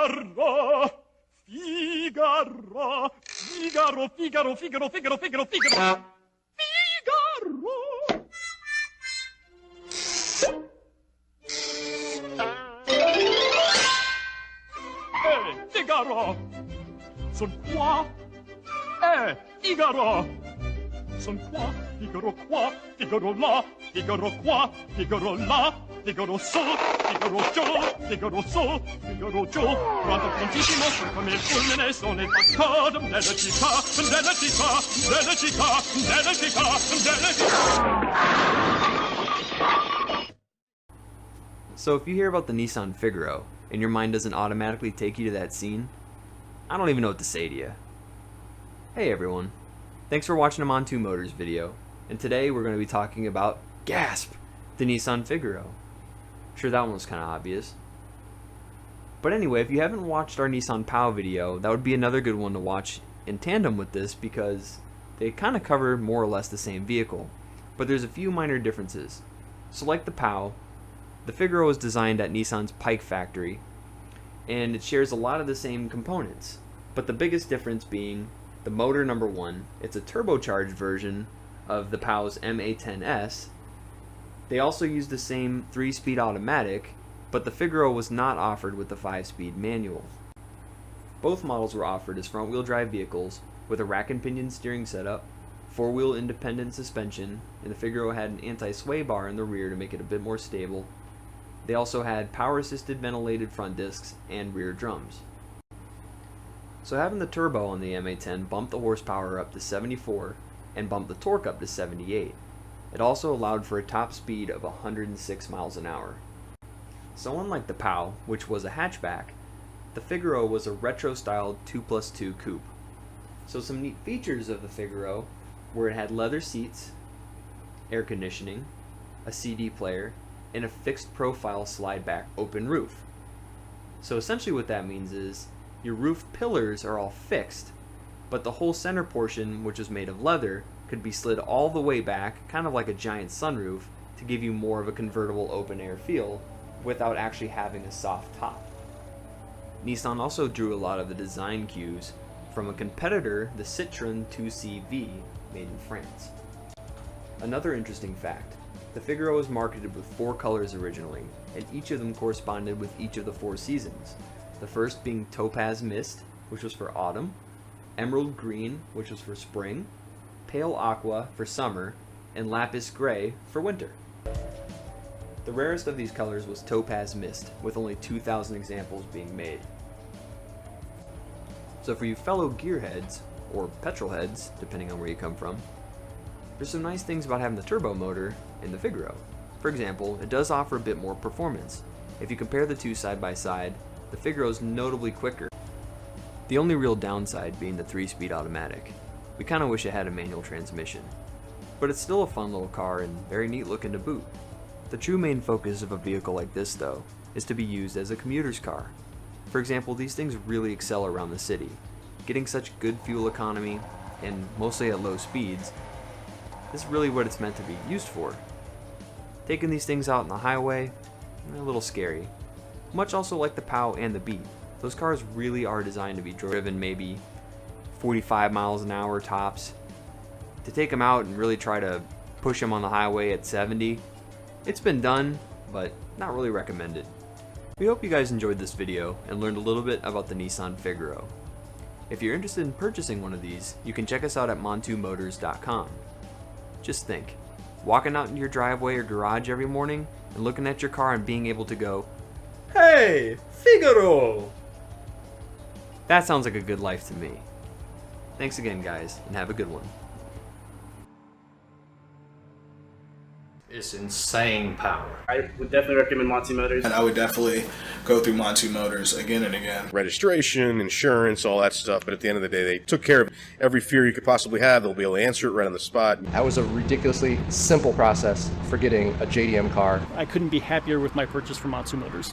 Figaro, Figaro, Figaro, Figaro, Figaro, Figaro, Figaro, Figaro, Figaro. Figaro, son qua? Figaro, son qua? Figaro là, Figaro qua, Figaro là, Figaro su, Figaro giù, Figaro su, Figaro giù. Quanto prontissimo come il fulmine sono il passato della città, della città, della città, della città, della città. So if you hear about the Nissan Figaro and your mind doesn't automatically take you to that scene, I don't even know what to say to you. Hey everyone, thanks for watching a Montu Motors video, and today we're going to be talking about, gasp, the Nissan Figaro. Sure, that one was kind of obvious. But anyway, if you haven't watched our Nissan POW video, that would be another good one to watch in tandem with this because they kind of cover more or less the same vehicle, but there's a few minor differences. So like the POW, the Figaro was designed at Nissan's Pike factory, and it shares a lot of the same components, but the biggest difference being the motor number one. It's a turbocharged version of the POW's MA10S. They also use the same 3-speed automatic, but the Figaro was not offered with the 5-speed manual. Both models were offered as front-wheel drive vehicles with a rack and pinion steering setup, 4-wheel independent suspension, and the Figaro had an anti-sway bar in the rear to make it a bit more stable. They also had power-assisted ventilated front discs and rear drums. So having the turbo on the MA10 bumped the horsepower up to 74 and bumped the torque up to 78. It also allowed for a top speed of 106 miles an hour. So unlike the POW, which was a hatchback, the Figaro was a retro-styled 2+2 coupe. So some neat features of the Figaro were it had leather seats, air conditioning, a CD player, and a fixed profile slide back open roof. So essentially what that means is your roof pillars are all fixed, but the whole center portion, which is made of leather, could be slid all the way back, kind of like a giant sunroof, to give you more of a convertible open air feel without actually having a soft top. Nissan also drew a lot of the design cues from a competitor, the Citroën 2CV, made in France. Another interesting fact, the Figaro was marketed with 4 colors originally, and each of them corresponded with each of the 4 seasons. The first being Topaz Mist, which was for autumn, Emerald Green, which was for spring, Pale Aqua for summer, and Lapis Gray for winter. The rarest of these colors was Topaz Mist, with only 2,000 examples being made. So for you fellow gearheads, or petrol heads, depending on where you come from, there's some nice things about having the turbo motor in the Figaro. For example, it does offer a bit more performance. If you compare the two side by side, the Figaro is notably quicker. The only real downside being the 3-speed automatic. We kinda wish it had a manual transmission. But it's still a fun little car and very neat looking to boot. The true main focus of a vehicle like this though, is to be used as a commuter's car. For example, these things really excel around the city. Getting such good fuel economy, and mostly at low speeds, this is really what it's meant to be used for. Taking these things out on the highway, a little scary. Much also like the POW and the Beat. Those cars really are designed to be driven maybe 45 miles an hour tops. To take them out and really try to push them on the highway at 70, it's been done, but not really recommended. We hope you guys enjoyed this video and learned a little bit about the Nissan Figaro. If you're interested in purchasing one of these, you can check us out at montumotors.com. Just think, walking out into your driveway or garage every morning and looking at your car and being able to go, "Hey, Figaro!" That sounds like a good life to me. Thanks again, guys, and have a good one. It's insane power. I would definitely recommend Montu Motors. And I would definitely go through Montu Motors again and again. Registration, insurance, all that stuff, but at the end of the day, they took care of every fear you could possibly have. They'll be able to answer it right on the spot. That was a ridiculously simple process for getting a JDM car. I couldn't be happier with my purchase from Montu Motors.